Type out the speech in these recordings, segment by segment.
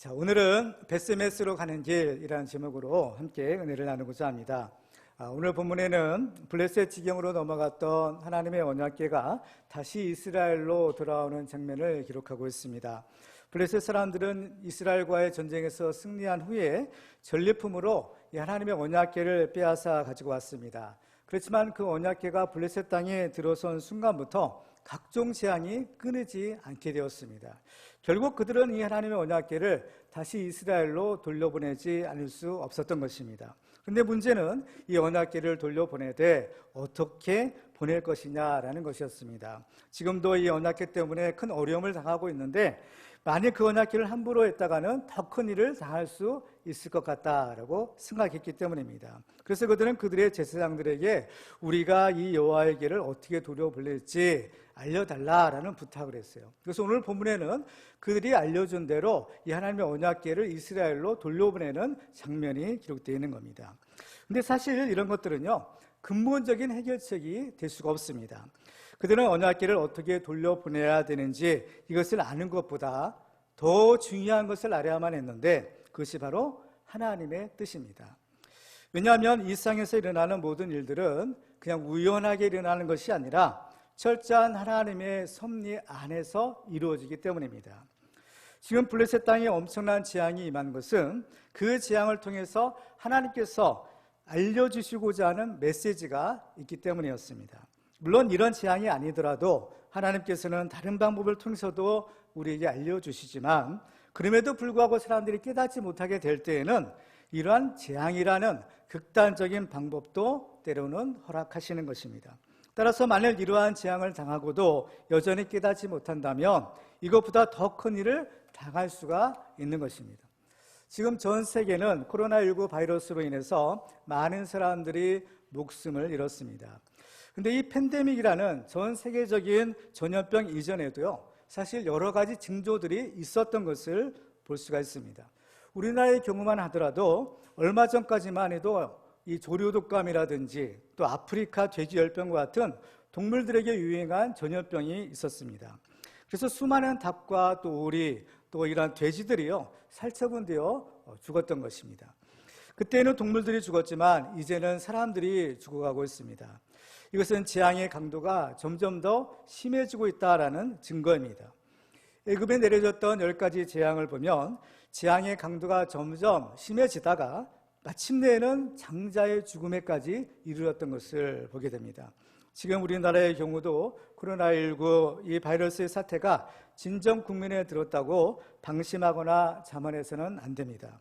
자, 오늘은 베스메스로 가는 길이라는 제목으로 함께 은혜를 나누고자 합니다. 오늘 본문에는 블레셋 지경으로 넘어갔던 하나님의 언약궤가 다시 이스라엘로 돌아오는 장면을 기록하고 있습니다. 블레셋 사람들은 이스라엘과의 전쟁에서 승리한 후에 전리품으로 이 하나님의 언약궤를 빼앗아 가지고 왔습니다. 그렇지만 그 언약궤가 블레셋 땅에 들어선 순간부터 각종 재앙이 끊이지 않게 되었습니다. 결국 그들은 이 하나님의 언약궤를 다시 이스라엘로 돌려보내지 않을 수 없었던 것입니다. 그런데 문제는 이 언약궤를 돌려보내되 어떻게 보낼 것이냐라는 것이었습니다. 지금도 이 언약궤 때문에 큰 어려움을 당하고 있는데 만약 그 언약궤를 함부로 했다가는 더 큰 일을 당할 수 있을 것 같다라고 생각했기 때문입니다. 그래서 그들은 그들의 제사장들에게 우리가 이 여호와의 궤를 어떻게 돌려보낼지 알려달라라는 부탁을 했어요. 그래서 오늘 본문에는 그들이 알려준 대로 이 하나님의 언약궤를 이스라엘로 돌려보내는 장면이 기록되어 있는 겁니다. 근데 사실 이런 것들은요, 근본적인 해결책이 될 수가 없습니다. 그들은 언약궤를 어떻게 돌려보내야 되는지 이것을 아는 것보다 더 중요한 것을 알아야만 했는데 그것이 바로 하나님의 뜻입니다. 왜냐하면 이 세상에서 일어나는 모든 일들은 그냥 우연하게 일어나는 것이 아니라 철저한 하나님의 섭리 안에서 이루어지기 때문입니다. 지금 블레셋 땅에 엄청난 재앙이 임한 것은 그 재앙을 통해서 하나님께서 알려주시고자 하는 메시지가 있기 때문이었습니다. 물론 이런 재앙이 아니더라도 하나님께서는 다른 방법을 통해서도 우리에게 알려주시지만 그럼에도 불구하고 사람들이 깨닫지 못하게 될 때에는 이러한 재앙이라는 극단적인 방법도 때로는 허락하시는 것입니다. 따라서 만일 이러한 재앙을 당하고도 여전히 깨닫지 못한다면 이것보다 더 큰 일을 당할 수가 있는 것입니다. 지금 전 세계는 코로나19 바이러스로 인해서 많은 사람들이 목숨을 잃었습니다. 근데 이 팬데믹이라는 전 세계적인 전염병 이전에도요, 사실 여러 가지 징조들이 있었던 것을 볼 수가 있습니다. 우리나라의 경우만 하더라도 얼마 전까지만 해도 이 조류독감이라든지 또 아프리카 돼지열병과 같은 동물들에게 유행한 전염병이 있었습니다. 그래서 수많은 닭과 또 오리 또 이러한 돼지들이요, 살처분되어 죽었던 것입니다. 그때는 동물들이 죽었지만 이제는 사람들이 죽어가고 있습니다. 이것은 재앙의 강도가 점점 더 심해지고 있다는 증거입니다. 애굽에 내려졌던 10가지 재앙을 보면 재앙의 강도가 점점 심해지다가 마침내는 장자의 죽음에까지 이르렀던 것을 보게 됩니다. 지금 우리나라의 경우도 코로나19 이 바이러스의 사태가 진정 국면에 들었다고 방심하거나 자만해서는 안 됩니다.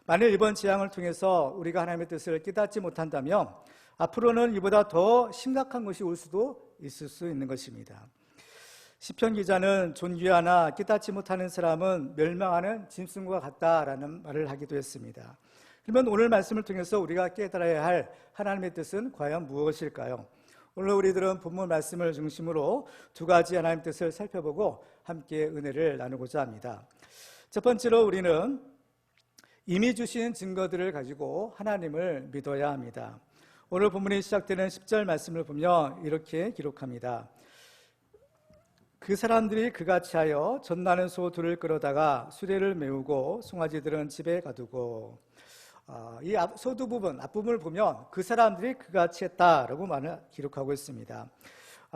만일 이번 재앙을 통해서 우리가 하나님의 뜻을 깨닫지 못한다면 앞으로는 이보다 더 심각한 것이 올 수도 있을 수 있는 것입니다. 시편 기자는 존귀하나 깨닫지 못하는 사람은 멸망하는 짐승과 같다라는 말을 하기도 했습니다. 그러면 오늘 말씀을 통해서 우리가 깨달아야 할 하나님의 뜻은 과연 무엇일까요? 오늘 우리들은 본문 말씀을 중심으로 두 가지 하나님의 뜻을 살펴보고 함께 은혜를 나누고자 합니다. 첫 번째로 우리는 이미 주신 증거들을 가지고 하나님을 믿어야 합니다. 오늘 본문이 시작되는 10절 말씀을 보면 이렇게 기록합니다. 그 사람들이 그같이 하여 젖나는 소 둘을 끌어다가 수레를 메우고 송아지들은 집에 가두고, 이 소두 부분, 앞부분을 보면 그 사람들이 그같이 했다라고 말을 기록하고 있습니다.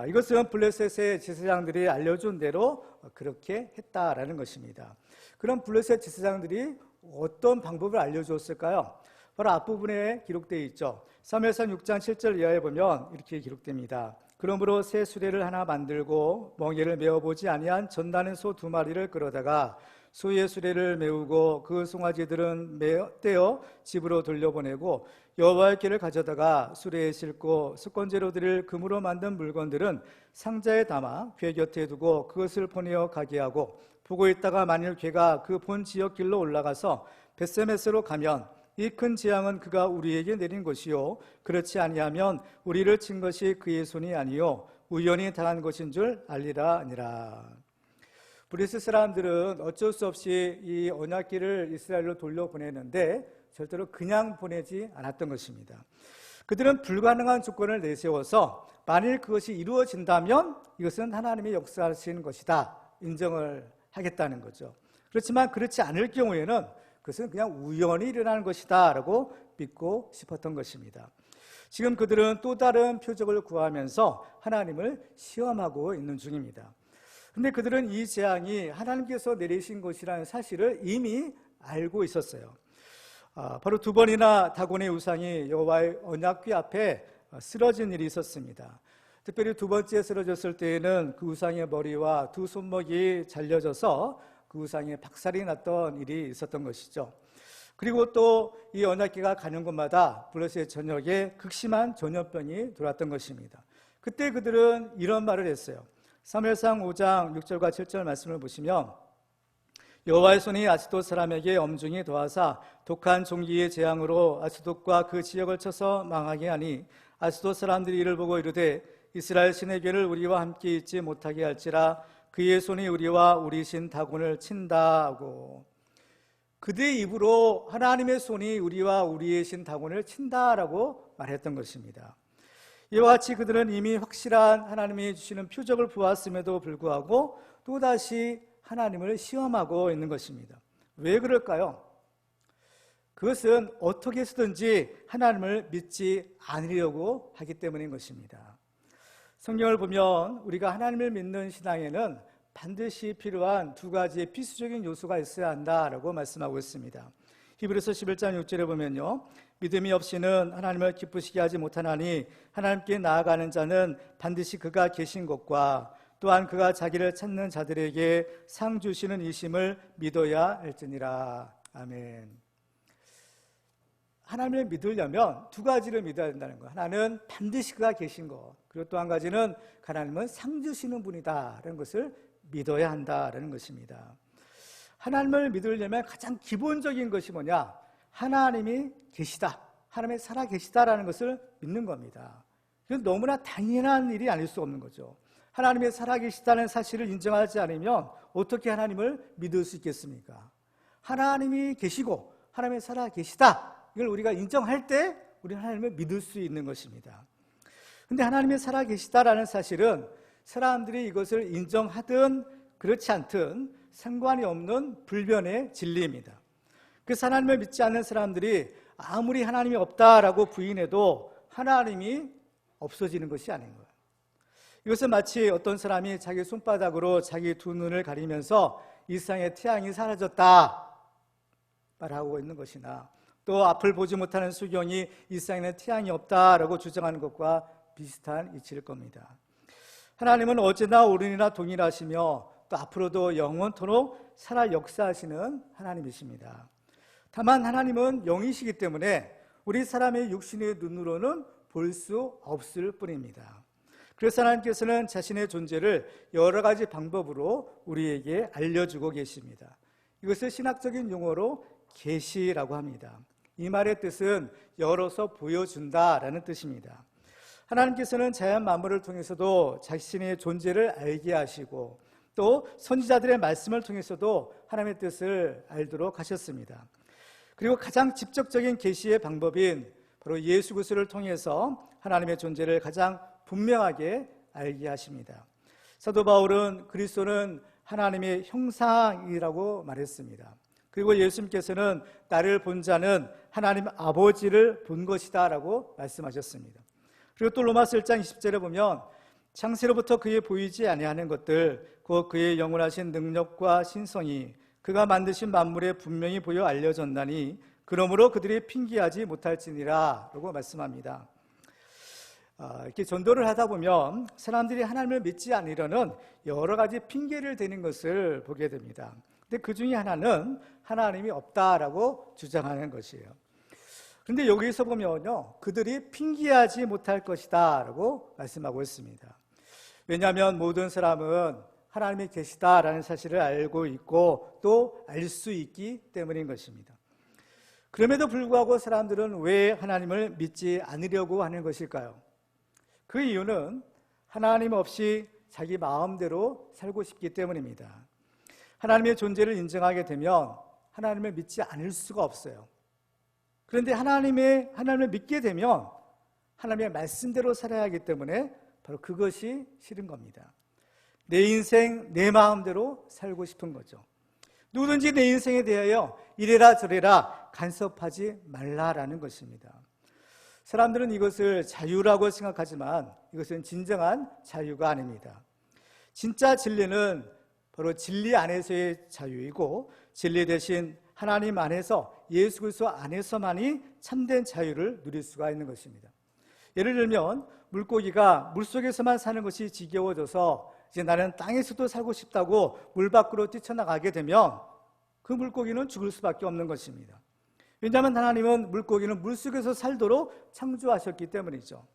이것은 블레셋의 제사장들이 알려준 대로 그렇게 했다라는 것입니다. 그럼 블레셋 제사장들이 어떤 방법을 알려주었을까요? 바로 앞부분에 기록되어 있죠. 사무엘상 6장 7절 이하에 보면 이렇게 기록됩니다. 그러므로 새 수레를 하나 만들고 멍에를 메어보지 아니한 젖나는 소 2마리를 끌어다가 소의 수레를 메우고 그 송아지들은 떼어 집으로 돌려보내고 여호와의 궤를 가져다가 수레에 싣고 수건제로 드릴 금으로 만든 물건들은 상자에 담아 궤 곁에 두고 그것을 보내어 가게 하고, 보고 있다가 만일 궤가 그 본 지역 길로 올라가서 벳세메스로 가면 이 큰 재앙은 그가 우리에게 내린 것이요 그렇지 아니하면 우리를 친 것이 그의 손이 아니요 우연히 당한 것인 줄 알리라 아니라. 블레셋 사람들은 어쩔 수 없이 이 언약궤를 이스라엘로 돌려보내는데 절대로 그냥 보내지 않았던 것입니다. 그들은 불가능한 조건을 내세워서 만일 그것이 이루어진다면 이것은 하나님이 역사하시는 것이다 인정을 하겠다는 거죠. 그렇지만 그렇지 않을 경우에는 그것은 그냥 우연히 일어나는 것이다 라고 믿고 싶었던 것입니다. 지금 그들은 또 다른 표적을 구하면서 하나님을 시험하고 있는 중입니다. 그런데 그들은 이 재앙이 하나님께서 내리신 것이라는 사실을 이미 알고 있었어요. 바로 두 번이나 다곤의 우상이 여호와의 언약궤 앞에 쓰러진 일이 있었습니다. 특별히 두 번째 쓰러졌을 때에는 그 우상의 머리와 두 손목이 잘려져서 그 우상에 박살이 났던 일이 있었던 것이죠. 그리고 또 이 언약궤가 가는 곳마다 블레셋 전역에 극심한 전염병이 들어왔던 것입니다. 그때 그들은 이런 말을 했어요. 사무엘상 5장 6절과 7절 말씀을 보시면 여호와의 손이 아스돗 사람에게 엄중히 더하사 독한 종기의 재앙으로 아스돗과 그 지역을 쳐서 망하게 하니 아스돗 사람들이 이를 보고 이르되 이스라엘 신의 괴를 우리와 함께 있지 못하게 할지라 그의 손이 우리와 우리 신 다곤을 친다 하고, 그들의 입으로 하나님의 손이 우리와 우리의 신 다곤을 친다라고 말했던 것입니다. 이와 같이 그들은 이미 확실한 하나님이 주시는 표적을 보았음에도 불구하고 또다시 하나님을 시험하고 있는 것입니다. 왜 그럴까요? 그것은 어떻게 해서든지 하나님을 믿지 않으려고 하기 때문인 것입니다. 성경을 보면 우리가 하나님을 믿는 신앙에는 반드시 필요한 두 가지의 필수적인 요소가 있어야 한다라고 말씀하고 있습니다. 히브리서 11장 6절에 보면요, 믿음이 없이는 하나님을 기쁘시게 하지 못하나니 하나님께 나아가는 자는 반드시 그가 계신 것과 또한 그가 자기를 찾는 자들에게 상 주시는 이심을 믿어야 할지니라. 아멘. 하나님을 믿으려면 두 가지를 믿어야 된다는 것. 하나는 반드시 그가 계신 것, 그리고 또 한 가지는 하나님은 상 주시는 분이다라는 것을 믿어야 한다라는 것입니다. 하나님을 믿으려면 가장 기본적인 것이 뭐냐? 하나님이 계시다, 하나님이 살아 계시다라는 것을 믿는 겁니다. 이건 너무나 당연한 일이 아닐 수 없는 거죠. 하나님이 살아 계시다는 사실을 인정하지 않으면 어떻게 하나님을 믿을 수 있겠습니까? 하나님이 계시고 하나님이 살아 계시다, 이걸 우리가 인정할 때 우리는 하나님을 믿을 수 있는 것입니다. 그런데 하나님이 살아 계시다라는 사실은 사람들이 이것을 인정하든 그렇지 않든 상관이 없는 불변의 진리입니다. 그래서 하나님을 믿지 않는 사람들이 아무리 하나님이 없다라고 부인해도 하나님이 없어지는 것이 아닌 거예요. 이것은 마치 어떤 사람이 자기 손바닥으로 자기 두 눈을 가리면서 이 세상의 태양이 사라졌다 말하고 있는 것이나, 또 앞을 보지 못하는 수경이 이 세상에는 태양이 없다라고 주장하는 것과 비슷한 이치일 겁니다. 하나님은 어제나 오늘이나 동일하시며 또 앞으로도 영원토록 살아 역사하시는 하나님이십니다. 다만 하나님은 영이시기 때문에 우리 사람의 육신의 눈으로는 볼 수 없을 뿐입니다. 그래서 하나님께서는 자신의 존재를 여러 가지 방법으로 우리에게 알려주고 계십니다. 이것을 신학적인 용어로 계시라고 합니다. 이 말의 뜻은 열어서 보여준다라는 뜻입니다. 하나님께서는 자연 만물을 통해서도 자신의 존재를 알게 하시고 또 선지자들의 말씀을 통해서도 하나님의 뜻을 알도록 하셨습니다. 그리고 가장 직접적인 계시의 방법인 바로 예수 그리스도를 통해서 하나님의 존재를 가장 분명하게 알게 하십니다. 사도 바울은 그리스도는 하나님의 형상이라고 말했습니다. 그리고 예수님께서는 나를 본 자는 하나님 아버지를 본 것이다 라고 말씀하셨습니다. 그리고 또 로마서 1장 20절에 보면 창세로부터 그의 보이지 아니하는 것들 곧 그의 영원하신 능력과 신성이 그가 만드신 만물에 분명히 보여 알려졌나니 그러므로 그들이 핑계하지 못할지니라 라고 말씀합니다. 이렇게 전도를 하다 보면 사람들이 하나님을 믿지 않으려는 여러 가지 핑계를 대는 것을 보게 됩니다. 근데 그 중에 하나는 하나님이 없다라고 주장하는 것이에요. 그런데 여기서 보면요, 그들이 핑계하지 못할 것이다 라고 말씀하고 있습니다. 왜냐하면 모든 사람은 하나님이 계시다라는 사실을 알고 있고 또 알 수 있기 때문인 것입니다. 그럼에도 불구하고 사람들은 왜 하나님을 믿지 않으려고 하는 것일까요? 그 이유는 하나님 없이 자기 마음대로 살고 싶기 때문입니다. 하나님의 존재를 인정하게 되면 하나님을 믿지 않을 수가 없어요. 그런데 하나님을 믿게 되면 하나님의 말씀대로 살아야 하기 때문에 바로 그것이 싫은 겁니다. 내 인생 내 마음대로 살고 싶은 거죠. 누구든지 내 인생에 대하여 이래라 저래라 간섭하지 말라라는 것입니다. 사람들은 이것을 자유라고 생각하지만 이것은 진정한 자유가 아닙니다. 진짜 진리는 바로 진리 안에서의 자유이고, 진리 대신 하나님 안에서, 예수 그리스도 안에서만이 참된 자유를 누릴 수가 있는 것입니다. 예를 들면 물고기가 물속에서만 사는 것이 지겨워져서 이제 나는 땅에서도 살고 싶다고 물 밖으로 뛰쳐나가게 되면 그 물고기는 죽을 수밖에 없는 것입니다. 왜냐하면 하나님은 물고기는 물속에서 살도록 창조하셨기 때문이죠.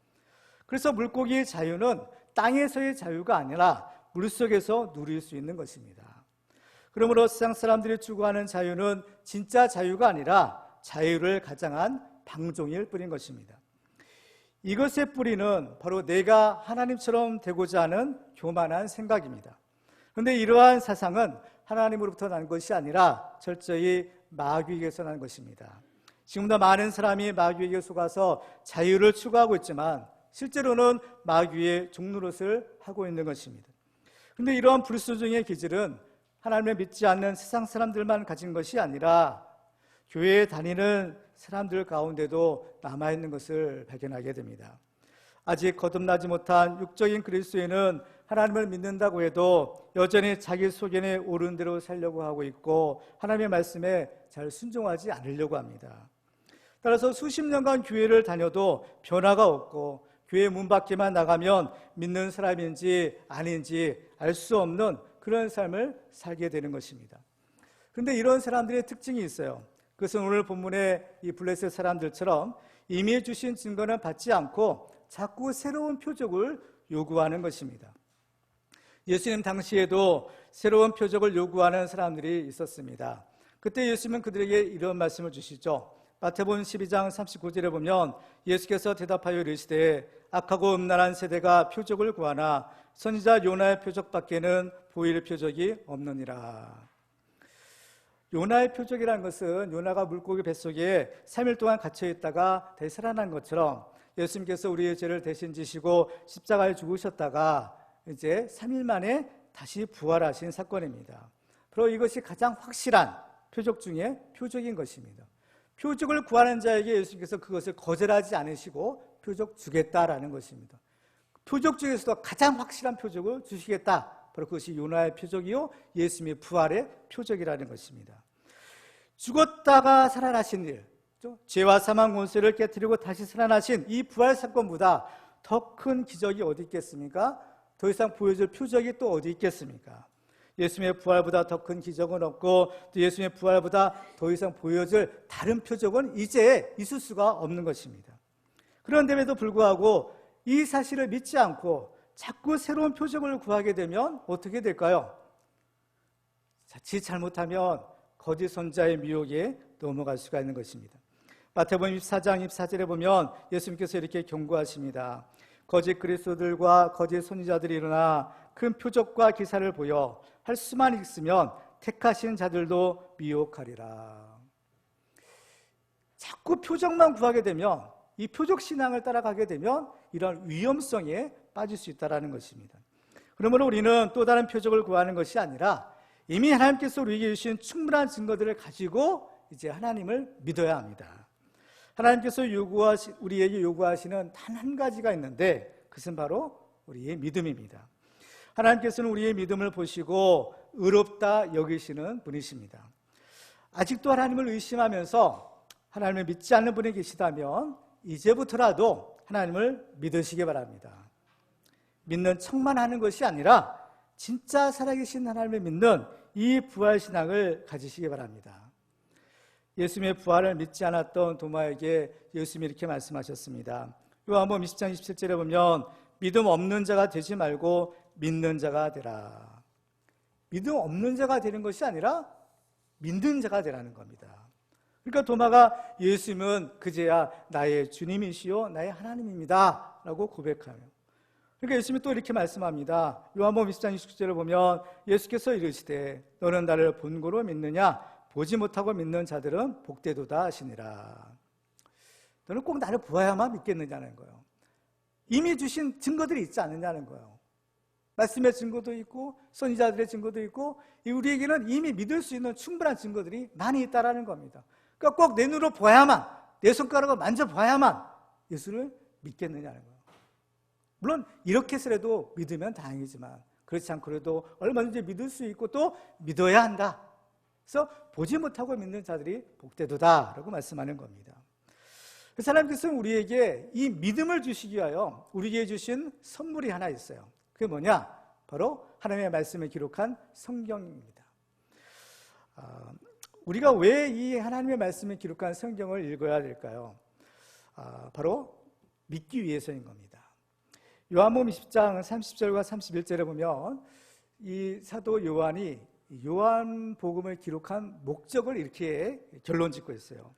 그래서 물고기의 자유는 땅에서의 자유가 아니라 물속에서 누릴 수 있는 것입니다. 그러므로 세상 사람들이 추구하는 자유는 진짜 자유가 아니라 자유를 가장한 방종일 뿐인 것입니다. 이것의 뿌리는 바로 내가 하나님처럼 되고자 하는 교만한 생각입니다. 그런데 이러한 사상은 하나님으로부터 난 것이 아니라 철저히 마귀에게서 난 것입니다. 지금도 많은 사람이 마귀에게 속아서 자유를 추구하고 있지만 실제로는 마귀의 종노릇을 하고 있는 것입니다. 그런데 이러한 불순종의 기질은 하나님을 믿지 않는 세상 사람들만 가진 것이 아니라 교회에 다니는 사람들 가운데도 남아있는 것을 발견하게 됩니다. 아직 거듭나지 못한 육적인 그리스도인은 하나님을 믿는다고 해도 여전히 자기 소견에 오른 대로 살려고 하고 있고 하나님의 말씀에 잘 순종하지 않으려고 합니다. 따라서 수십 년간 교회를 다녀도 변화가 없고 교회 문 밖에만 나가면 믿는 사람인지 아닌지 알 수 없는 그런 삶을 살게 되는 것입니다. 그런데 이런 사람들의 특징이 있어요. 그것은 오늘 본문의 이 블레셋 사람들처럼 이미 주신 증거는 받지 않고 자꾸 새로운 표적을 요구하는 것입니다. 예수님 당시에도 새로운 표적을 요구하는 사람들이 있었습니다. 그때 예수님은 그들에게 이런 말씀을 주시죠. 마태복음 12장 39절에 보면 예수께서 대답하여 이르시되 악하고 음란한 세대가 표적을 구하나 선지자 요나의 표적밖에는 보일 표적이 없느니라. 요나의 표적이라는 것은 요나가 물고기 뱃속에 3일 동안 갇혀 있다가 다시 살아난 것처럼 예수님께서 우리의 죄를 대신 지시고 십자가에 죽으셨다가 이제 3일 만에 다시 부활하신 사건입니다. 바로 이것이 가장 확실한 표적 중에 표적인 것입니다. 표적을 구하는 자에게 예수님께서 그것을 거절하지 않으시고 표적 주겠다라는 것입니다. 표적 중에서도 가장 확실한 표적을 주시겠다. 바로 그것이 요나의 표적이요 예수님의 부활의 표적이라는 것입니다. 죽었다가 살아나신 일, 죄와 사망 권세를 깨뜨리고 다시 살아나신 이 부활 사건보다 더 큰 기적이 어디 있겠습니까? 더 이상 보여줄 표적이 또 어디 있겠습니까? 예수님의 부활보다 더 큰 기적은 없고 또 예수님의 부활보다 더 이상 보여줄 다른 표적은 이제 있을 수가 없는 것입니다. 그런데에도 불구하고 이 사실을 믿지 않고 자꾸 새로운 표적을 구하게 되면 어떻게 될까요? 자칫 잘못하면 거짓 선자의 미혹에 넘어갈 수가 있는 것입니다. 마태복음 24장 24절에 보면 예수님께서 이렇게 경고하십니다. 거짓 그리스도들과 거짓 선지자들이 일어나 큰 표적과 기사를 보여 할 수만 있으면 택하신 자들도 미혹하리라. 자꾸 표적만 구하게 되면, 이 표적 신앙을 따라가게 되면 이런 위험성에 빠질 수 있다는 것입니다. 그러므로 우리는 또 다른 표적을 구하는 것이 아니라 이미 하나님께서 우리에게 주신 충분한 증거들을 가지고 이제 하나님을 믿어야 합니다. 하나님께서 우리에게 요구하시는 단 한 가지가 있는데 그것은 바로 우리의 믿음입니다. 하나님께서는 우리의 믿음을 보시고 의롭다 여기시는 분이십니다. 아직도 하나님을 의심하면서 하나님을 믿지 않는 분이 계시다면 이제부터라도 하나님을 믿으시기 바랍니다. 믿는 척만 하는 것이 아니라 진짜 살아계신 하나님을 믿는 이 부활신앙을 가지시기 바랍니다. 예수님의 부활을 믿지 않았던 도마에게 예수님이 이렇게 말씀하셨습니다. 요한복음 20장 27절에 보면 믿음 없는 자가 되지 말고 믿는 자가 되라. 믿음 없는 자가 되는 것이 아니라 믿는 자가 되라는 겁니다. 그러니까 도마가 예수님은 그제야 나의 주님이시요 나의 하나님입니다 라고 고백하며, 그러니까 예수님이 또 이렇게 말씀합니다. 요한복음 20장 29절을 보면 예수께서 이르시되 너는 나를 본고로 믿느냐? 보지 못하고 믿는 자들은 복되도다 하시니라. 너는 꼭 나를 보아야만 믿겠느냐는 거예요. 이미 주신 증거들이 있지 않느냐는 거예요. 말씀의 증거도 있고 선지자들의 증거도 있고 우리에게는 이미 믿을 수 있는 충분한 증거들이 많이 있다라는 겁니다. 그러니까 꼭 내 눈으로 봐야만, 내 손가락을 만져봐야만 예수를 믿겠느냐는 거예요. 물론 이렇게 해서라도 믿으면 다행이지만 그렇지 않고라도 얼마든지 믿을 수 있고 또 믿어야 한다. 그래서 보지 못하고 믿는 자들이 복되도다라고 말씀하는 겁니다. 그래서 하나님께서는 우리에게 이 믿음을 주시기 위하여 우리에게 주신 선물이 하나 있어요. 그게 뭐냐? 바로 하나님의 말씀을 기록한 성경입니다. 우리가 왜 이 하나님의 말씀을 기록한 성경을 읽어야 될까요? 바로 믿기 위해서인 겁니다. 요한복음 20장 30절과 31절에 보면 이 사도 요한이 요한복음을 기록한 목적을 이렇게 결론 짓고 있어요.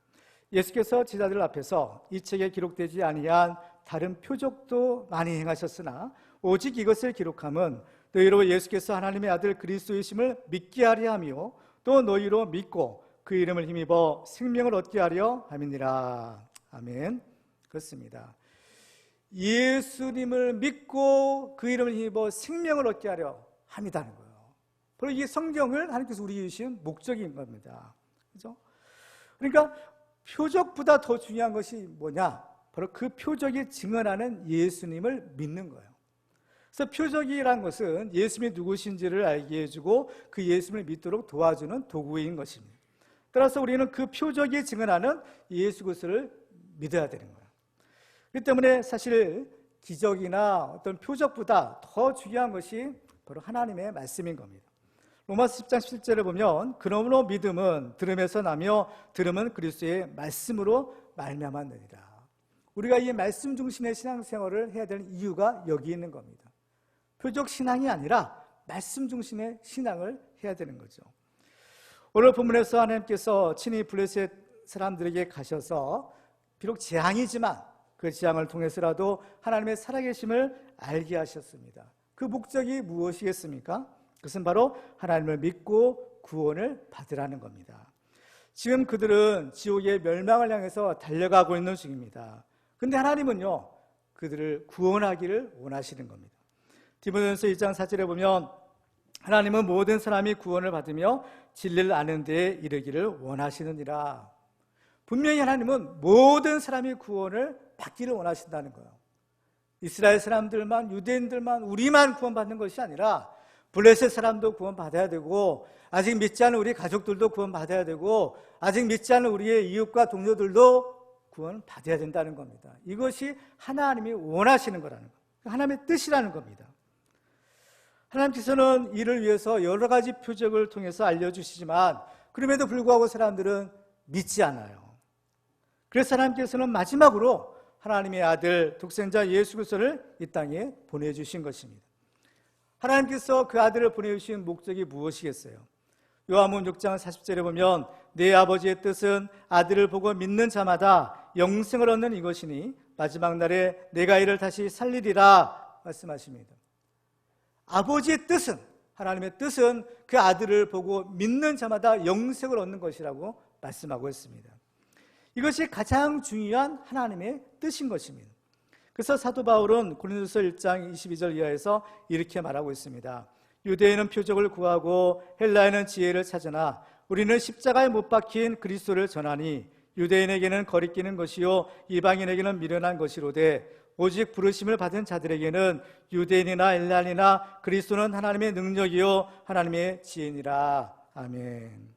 예수께서 제자들 앞에서 이 책에 기록되지 아니한 다른 표적도 많이 행하셨으나 오직 이것을 기록함은 너희로 예수께서 하나님의 아들 그리스도이심을 믿게 하려 하며 또 너희로 믿고 그 이름을 힘입어 생명을 얻게 하려 함이니라. 아멘. 그렇습니다. 예수님을 믿고 그 이름을 힘입어 생명을 얻게 하려 함이라는 거예요. 바로 이 성경을 하나님께서 우리에게 주신 목적인 겁니다. 그렇죠? 그러니까 표적보다 더 중요한 것이 뭐냐? 바로 그 표적이 증언하는 예수님을 믿는 거예요. 그래서 표적이란 것은 예수님이 누구신지를 알게 해주고 그 예수님을 믿도록 도와주는 도구인 것입니다. 따라서 우리는 그 표적이 증언하는 예수 그리스도를 믿어야 되는 거예요. 그렇기 때문에 사실 기적이나 어떤 표적보다 더 중요한 것이 바로 하나님의 말씀인 겁니다. 로마서 10장 17절을 보면 그러므로 믿음은 들음에서 나며 들음은 그리스도의 말씀으로 말미암았느니라. 우리가 이 말씀 중심의 신앙생활을 해야 되는 이유가 여기 있는 겁니다. 표적 신앙이 아니라 말씀 중심의 신앙을 해야 되는 거죠. 오늘 본문에서 하나님께서 친히 블레셋 사람들에게 가셔서 비록 재앙이지만 그 재앙을 통해서라도 하나님의 살아계심을 알게 하셨습니다. 그 목적이 무엇이겠습니까? 그것은 바로 하나님을 믿고 구원을 받으라는 겁니다. 지금 그들은 지옥의 멸망을 향해서 달려가고 있는 중입니다. 그런데 하나님은요, 그들을 구원하기를 원하시는 겁니다. 디모데전서 2장 4절에 보면 하나님은 모든 사람이 구원을 받으며 진리를 아는 데에 이르기를 원하시느니라. 분명히 하나님은 모든 사람이 구원을 받기를 원하신다는 거예요. 이스라엘 사람들만, 유대인들만, 우리만 구원받는 것이 아니라 블레셋 사람도 구원받아야 되고 아직 믿지 않은 우리 가족들도 구원받아야 되고 아직 믿지 않은 우리의 이웃과 동료들도 구원받아야 된다는 겁니다. 이것이 하나님이 원하시는 거라는 거예요. 하나님의 뜻이라는 겁니다. 하나님께서는 이를 위해서 여러 가지 표적을 통해서 알려주시지만 그럼에도 불구하고 사람들은 믿지 않아요. 그래서 하나님께서는 마지막으로 하나님의 아들 독생자 예수 그리스도를 이 땅에 보내주신 것입니다. 하나님께서 그 아들을 보내주신 목적이 무엇이겠어요? 요한복음 6장 40절에 보면 내 아버지의 뜻은 아들을 보고 믿는 자마다 영생을 얻는 이것이니 마지막 날에 내가 이를 다시 살리리라 말씀하십니다. 아버지의 뜻은, 하나님의 뜻은 그 아들을 보고 믿는 자마다 영생을 얻는 것이라고 말씀하고 있습니다. 이것이 가장 중요한 하나님의 뜻인 것입니다. 그래서 사도 바울은 고린도서 1장 22절 이하에서 이렇게 말하고 있습니다. 유대인은 표적을 구하고 헬라인은 지혜를 찾으나 우리는 십자가에 못 박힌 그리스도를 전하니 유대인에게는 거리끼는 것이요 이방인에게는 미련한 것이로되 오직 부르심을 받은 자들에게는 유대인이나 헬라인이나 그리스도는 하나님의 능력이요 하나님의 지혜니라. 아멘.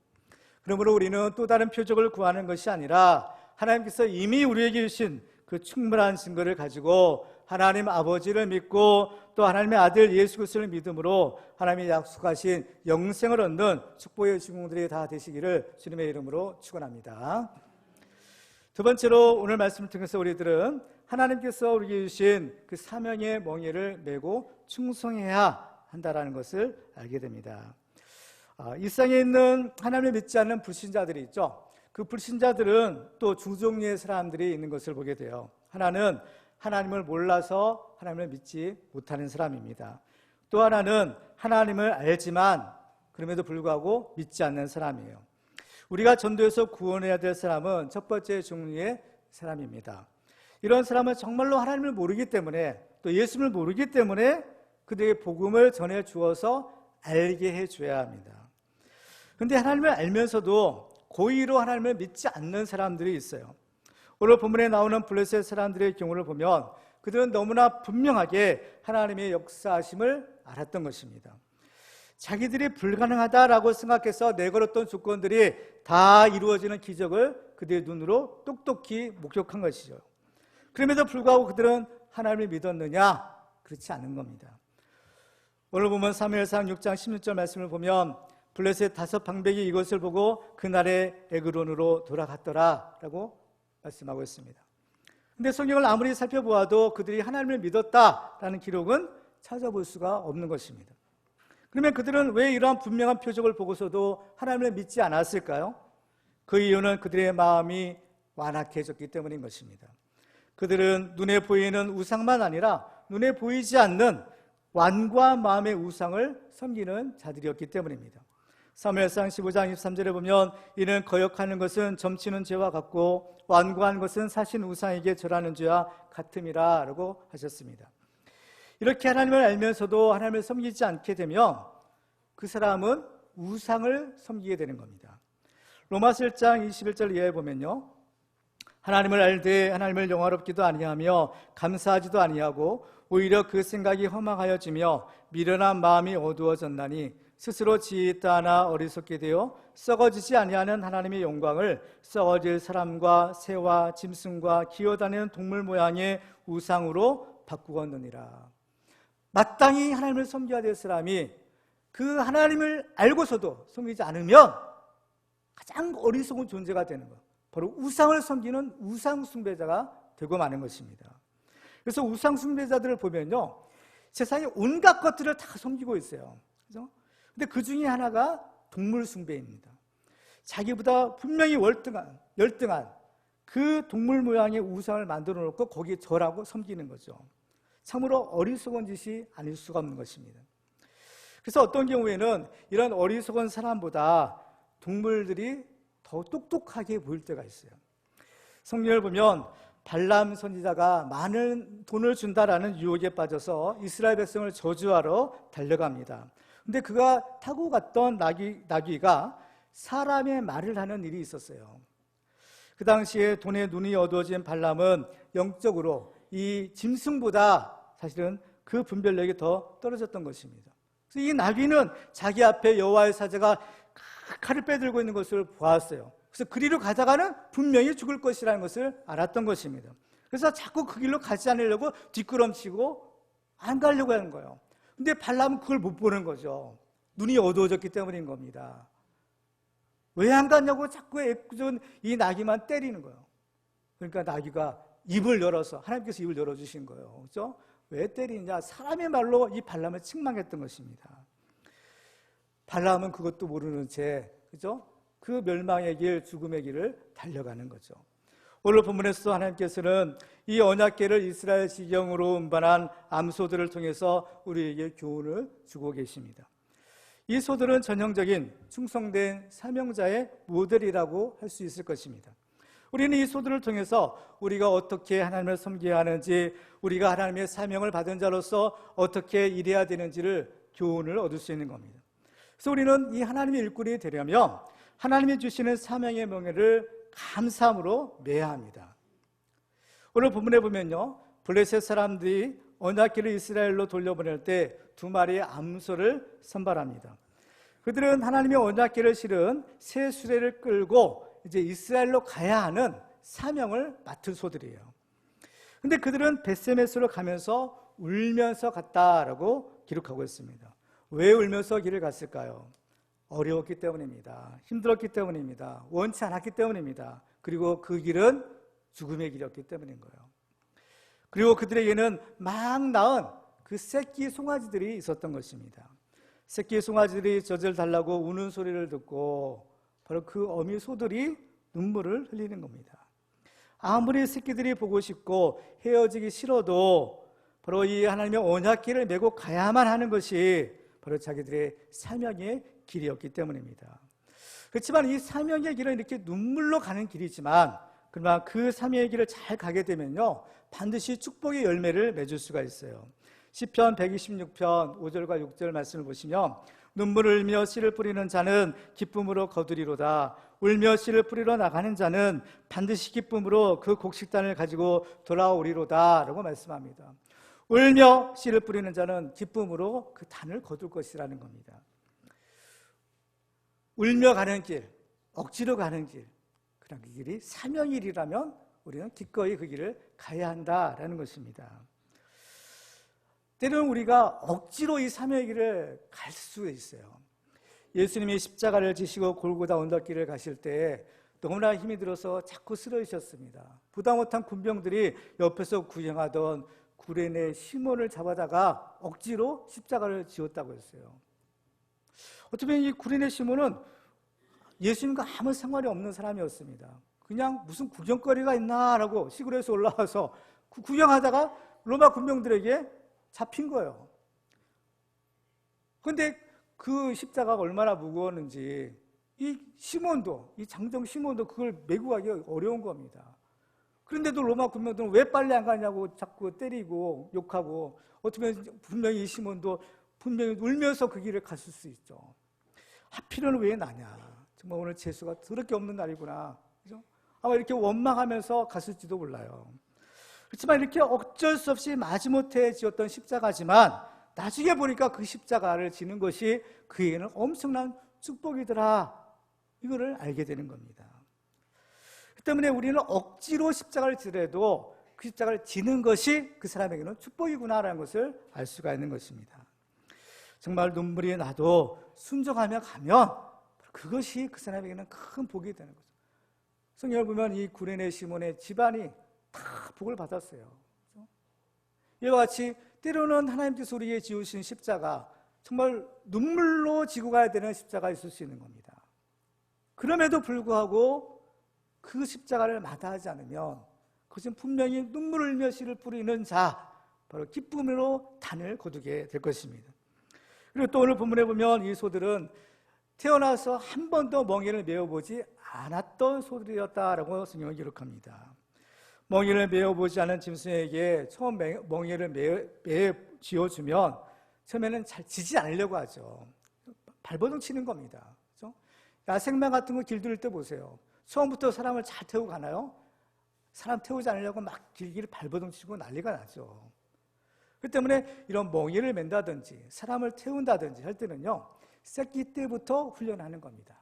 그러므로 우리는 또 다른 표적을 구하는 것이 아니라 하나님께서 이미 우리에게 주신 그 충분한 증거를 가지고 하나님 아버지를 믿고 또 하나님의 아들 예수 그리스도를 믿음으로 하나님이 약속하신 영생을 얻는 축복의 주공들이 다 되시기를 주님의 이름으로 축원합니다. 두 번째로 오늘 말씀을 통해서 우리들은 하나님께서 우리에게 주신 그 사명의 멍에를 메고 충성해야 한다는 것을 알게 됩니다. 이 세상에 있는 하나님을 믿지 않는 불신자들이 있죠. 그 불신자들은 또 두 종류의 사람들이 있는 것을 보게 돼요. 하나는 하나님을 몰라서 하나님을 믿지 못하는 사람입니다. 또 하나는 하나님을 알지만 그럼에도 불구하고 믿지 않는 사람이에요. 우리가 전도해서 구원해야 될 사람은 첫 번째 종류의 사람입니다. 이런 사람은 정말로 하나님을 모르기 때문에 또 예수님을 모르기 때문에 그들에게 복음을 전해 주어서 알게 해줘야 합니다. 그런데 하나님을 알면서도 고의로 하나님을 믿지 않는 사람들이 있어요. 오늘 본문에 나오는 블레셋 사람들의 경우를 보면 그들은 너무나 분명하게 하나님의 역사하심을 알았던 것입니다. 자기들이 불가능하다라고 생각해서 내걸었던 조건들이 다 이루어지는 기적을 그들의 눈으로 똑똑히 목격한 것이죠. 그럼에도 불구하고 그들은 하나님을 믿었느냐? 그렇지 않은 겁니다. 오늘 보면 사무엘상 6장 16절 말씀을 보면 블레셋 5 방백이 이것을 보고 그날의 에그론으로 돌아갔더라 라고 말씀하고 있습니다. 근데 성경을 아무리 살펴보아도 그들이 하나님을 믿었다라는 기록은 찾아볼 수가 없는 것입니다. 그러면 그들은 왜 이러한 분명한 표적을 보고서도 하나님을 믿지 않았을까요? 그 이유는 그들의 마음이 완악해졌기 때문인 것입니다. 그들은 눈에 보이는 우상만 아니라 눈에 보이지 않는 완고한 마음의 우상을 섬기는 자들이었기 때문입니다. 사무엘상 15장 23절에 보면 이는 거역하는 것은 점치는 죄와 같고 완고한 것은 사신 우상에게 절하는 죄와 같음이라 라고 하셨습니다. 이렇게 하나님을 알면서도 하나님을 섬기지 않게 되면 그 사람은 우상을 섬기게 되는 겁니다. 로마서 1장 21절 이하에 보면요, 하나님을 알되 하나님을 영화롭기도 아니하며 감사하지도 아니하고 오히려 그 생각이 허망하여지며 미련한 마음이 어두워졌나니 스스로 지혜있다 하나 어리석게 되어 썩어지지 아니하는 하나님의 영광을 썩어질 사람과 새와 짐승과 기어다니는 동물 모양의 우상으로 바꾸었느니라. 마땅히 하나님을 섬겨야 될 사람이 그 하나님을 알고서도 섬기지 않으면 가장 어리석은 존재가 되는 것, 바로 우상을 섬기는 우상 숭배자가 되고 마는 것입니다. 그래서 우상 숭배자들을 보면요, 세상에 온갖 것들을 다 섬기고 있어요. 그죠? 근데 그 중에 하나가 동물 숭배입니다. 자기보다 분명히 열등한 그 동물 모양의 우상을 만들어 놓고 거기에 절하고 섬기는 거죠. 참으로 어리석은 짓이 아닐 수가 없는 것입니다. 그래서 어떤 경우에는 이런 어리석은 사람보다 동물들이 더 똑똑하게 보일 때가 있어요. 성경을 보면 발람 선지자가 많은 돈을 준다라는 유혹에 빠져서 이스라엘 백성을 저주하러 달려갑니다. 근데 그가 타고 갔던 나귀가 사람의 말을 하는 일이 있었어요. 그 당시에 돈에 눈이 어두워진 발람은 영적으로 이 짐승보다 사실은 그 분별력이 더 떨어졌던 것입니다. 그래서 이 나귀는 자기 앞에 여호와의 사자가 칼을 빼들고 있는 것을 보았어요. 그래서 그리로 가다가는 분명히 죽을 것이라는 것을 알았던 것입니다. 그래서 자꾸 그 길로 가지 않으려고 뒷걸음치고 안 가려고 하는 거예요. 근데 발람은 그걸 못 보는 거죠. 눈이 어두워졌기 때문인 겁니다. 왜 안 갔냐고 자꾸 애꿎은 이 나귀만 때리는 거예요. 그러니까 나귀가 입을 열어서, 하나님께서 입을 열어주신 거예요. 그렇죠? 왜 때리느냐? 사람의 말로 이 발람을 책망했던 것입니다. 발람은 그것도 모르는 채, 그죠? 그 멸망의 길, 죽음의 길을 달려가는 거죠. 오늘 본문에서 하나님께서는 이 언약궤를 이스라엘 지경으로 운반한 암소들을 통해서 우리에게 교훈을 주고 계십니다. 이 소들은 전형적인 충성된 사명자의 모델이라고 할 수 있을 것입니다. 우리는 이 소들을 통해서 우리가 어떻게 하나님을 섬겨야 하는지, 우리가 하나님의 사명을 받은 자로서 어떻게 일해야 되는지를 교훈을 얻을 수 있는 겁니다. 그래서 우리는 이 하나님의 일꾼이 되려면 하나님이 주시는 사명의 명예를 감사함으로 매야 합니다. 오늘 본문에 보면요, 블레셋 사람들이 언약궤를 이스라엘로 돌려보낼 때 2마리의 암소를 선발합니다. 그들은 하나님의 언약궤를 실은 새 수레를 끌고 이제 이스라엘로 가야 하는 사명을 맡은 소들이에요. 근데 그들은 벳세메스로 가면서 울면서 갔다라고 기록하고 있습니다. 왜 울면서 길을 갔을까요? 어려웠기 때문입니다. 힘들었기 때문입니다. 원치 않았기 때문입니다. 그리고 그 길은 죽음의 길이었기 때문인 거예요. 그리고 그들에게는 막 낳은 그 새끼 송아지들이 있었던 것입니다. 새끼 송아지들이 젖을 달라고 우는 소리를 듣고 바로 그 어미 소들이 눈물을 흘리는 겁니다. 아무리 새끼들이 보고 싶고 헤어지기 싫어도 바로 이 하나님의 언약궤를 메고 가야만 하는 것이 바로 자기들의 사명의 길이었기 때문입니다. 그렇지만 이 사명의 길은 이렇게 눈물로 가는 길이지만, 그러나 그 사명의 길을 잘 가게 되면요, 반드시 축복의 열매를 맺을 수가 있어요. 시편 126편 5절과 6절 말씀을 보시면 눈물을 흘며 씨를 뿌리는 자는 기쁨으로 거두리로다. 울며 씨를 뿌리러 나가는 자는 반드시 기쁨으로 그 곡식단을 가지고 돌아오리로다 라고 말씀합니다. 울며 씨를 뿌리는 자는 기쁨으로 그 단을 거둘 것이라는 겁니다. 울며 가는 길, 억지로 가는 길, 그런 그 길이 사명일이라면 우리는 기꺼이 그 길을 가야 한다라는 것입니다. 때로는 우리가 억지로 이 사명의 길을 갈 수 있어요. 예수님이 십자가를 지시고 골고다 언덕길을 가실 때 너무나 힘이 들어서 자꾸 쓰러지셨습니다. 보다 못한 군병들이 옆에서 구경하던 구레네 시몬을 잡아다가 억지로 십자가를 지었다고 했어요. 어쩌면 이 구레네 시몬은 예수님과 아무 상관이 없는 사람이었습니다. 그냥 무슨 구경거리가 있나라고 시골에서 올라와서 구경하다가 로마 군병들에게 잡힌 거예요. 그런데 그 십자가가 얼마나 무거웠는지 이 시몬도, 이 장정 시몬도 그걸 메고 가기 어려운 겁니다. 그런데도 로마 군병들은 왜 빨리 안 가냐고 자꾸 때리고 욕하고, 어쩌면 분명히 이 시몬도 분명히 울면서 그 길을 갔을 수 있죠. 하필은 왜 나냐, 정말 오늘 재수가 더럽게 없는 날이구나, 그죠? 아마 이렇게 원망하면서 갔을지도 몰라요. 그렇지만 이렇게 어쩔 수 없이 마지못해 지었던 십자가지만 나중에 보니까 그 십자가를 지는 것이 그에게는 엄청난 축복이더라, 이거를 알게 되는 겁니다. 그 때문에 우리는 억지로 십자가를 지더라도 그 십자가를 지는 것이 그 사람에게는 축복이구나라는 것을 알 수가 있는 것입니다. 정말 눈물이 나도 순종하며 가면 그것이 그 사람에게는 큰 복이 되는 거죠. 성경을 보면 이 구레네 시몬의 집안이 다 복을 받았어요. 이와 같이 때로는 하나님께서 우리에게 지으신 십자가, 정말 눈물로 지고 가야 되는 십자가 있을 수 있는 겁니다. 그럼에도 불구하고 그 십자가를 마다하지 않으면 그것은 분명히 눈물을 흘며 씨를 뿌리는 자, 바로 기쁨으로 단을 거두게 될 것입니다. 그리고 또 오늘 본문에 보면 이 소들은 태어나서 한 번도 멍에를 메어보지 않았던 소들이었다라고 성경은 기록합니다. 멍에를 메어보지 않은 짐승에게 처음 멍에를 쥐어주면 처음에는 잘 지지 않으려고 하죠. 발버둥 치는 겁니다. 그렇죠? 야생마 같은 거 길들일 때 보세요. 처음부터 사람을 잘 태우고 가나요? 사람 태우지 않으려고 막 길기를 발버둥 치고 난리가 나죠. 그 때문에 이런 멍에를 맨다든지 사람을 태운다든지 할 때는요, 새끼 때부터 훈련하는 겁니다.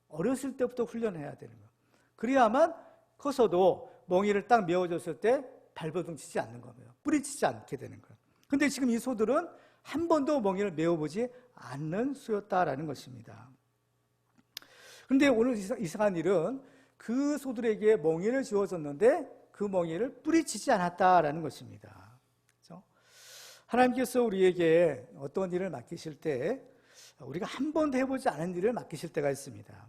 어렸을 때부터 훈련해야 되는 거예요. 그래야만 커서도 멍에를 딱 메어줬을 때 발버둥 치지 않는 거예요. 뿌리치지 않게 되는 거예요. 근데 지금 이 소들은 한 번도 멍에를 메어보지 않는 소였다라는 것입니다. 그런데 오늘 이상한 일은 그 소들에게 멍에를 지어줬는데 그 멍에를 뿌리치지 않았다라는 것입니다. 그렇죠? 하나님께서 우리에게 어떤 일을 맡기실 때 우리가 한 번도 해보지 않은 일을 맡기실 때가 있습니다.